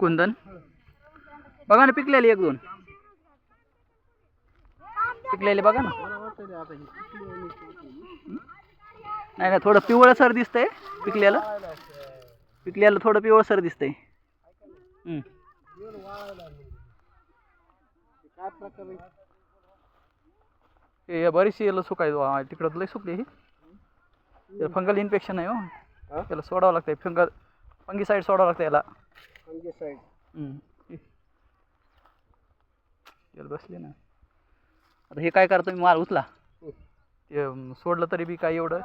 कुंदन बघा ना, पिकलेली एक दोन पिकलेले बघा ना. नाही नाही, थोडं पिवळसर दिसतंय पिकलेलं. पिकलेलं थोडं पिवळसर दिसतंय. हे बरीचशी याला सुकाय तिकडं लय सुकली. ही फंगल इन्फेक्शन आहे हो, त्याला सोडावं लागतंय. फंगीसाईड सोडावं लागतं याला. फंगीसाईड याला बसले ना. आता हे काय करतो मी, माल उचला ते सोडलं तरी बी काय एवढं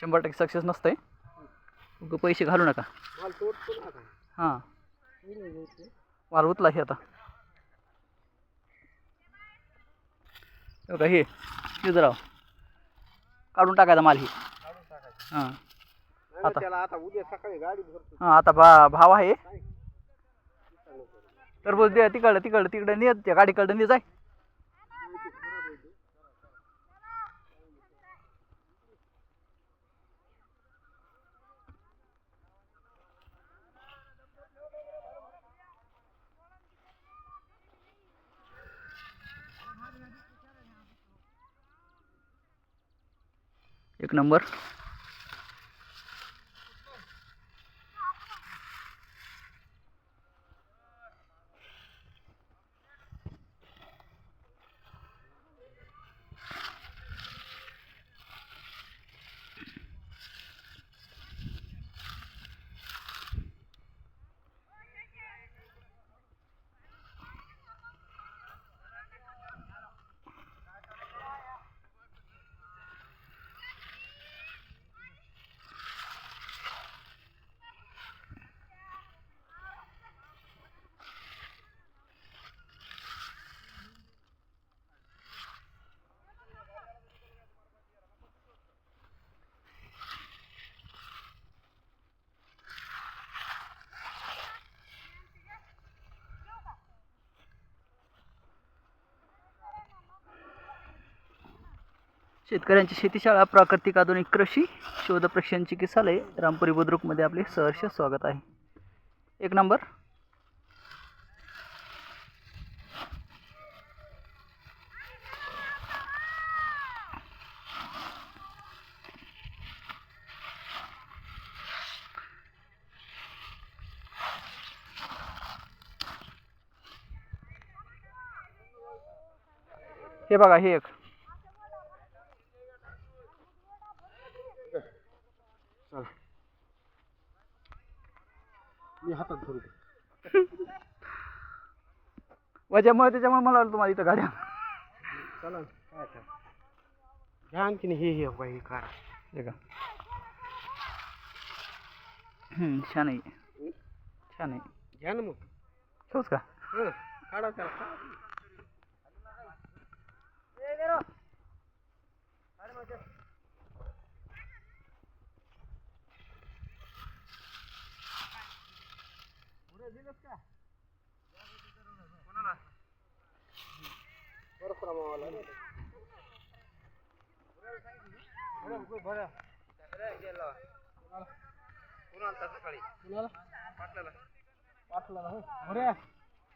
100% सक्सेस नसतंय. पैसे घालू नका. हां, माल उचला हे आता. हे शिजराव काढून टाकायचा माल. ही हां आता उद्या सकाळी गाडी भरतो. हां, आता भाव आहे. टरबूज दे तिकडे नेत त्या गाडीकडे ने जाय. एक नंबर. शेतकऱ्यांची शेतीशाळा प्राकृतिक आधुनिक कृषी शोध प्रशिक्षण चिकित्सालय रामपुरी बुद्रुकमध्ये आपले सहर्ष स्वागत आहे. एक नंबर. हे बघा, हे एक मी हातात धरू वजामुळे त्याच्यामुळे मला तुम्हाला इथं गाड्या. चला काय घ्या आणखीन हे बाई कार हे का. छान आहे, छान आहे. घ्या ना मग. ठेवूच का. काढा त्याला.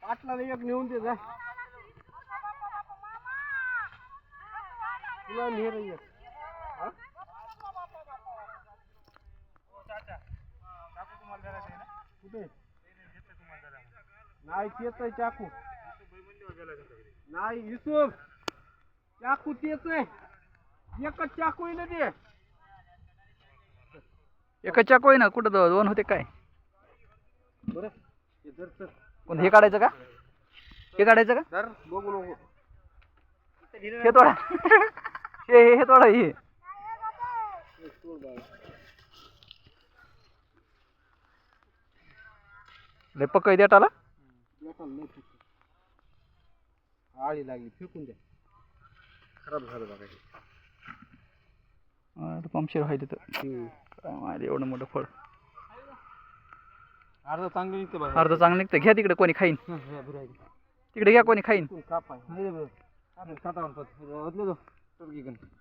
पाटलाला एक नेऊन दे जा. तुला नेर येत कुठे नाही तेच आहे चाकू. नाही युसुफ, चाकू तेच आहे. एकच चाकू आहे ना ते. एकच चाकू आहे ना, कुठं दोन होते काय. बरं कोण हे काढायचं का, हे काढायचं का. तर बघू नको हे तोडा. हे तोडा. हे लय पक्का देटाला. आळी लागली फेकून द्या. खराब झालं बघा. पंपशेर व्हायचं तिथं. काय माहिती एवढं मोठं फळ. अर्ध चांगलं निघतं बघा. अर्ध चांगलं निघतं. घ्या तिकडे, कोणी खाईन. तिकडे घ्या, कोणी खाईन.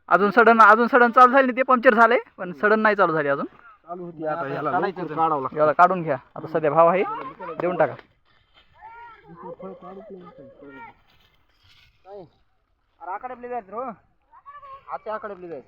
अजून सडन चालू झाली. ते पंक्चर झाले पण सडन नाही चालू झाली अजून. चालू होती आता ह्याला लवकर काढावं लागतं. याला काढून घ्या आता सध्या भाव आहे देऊन टाका. अरे आकडे जायचं रो आजच्या आकडे जायचं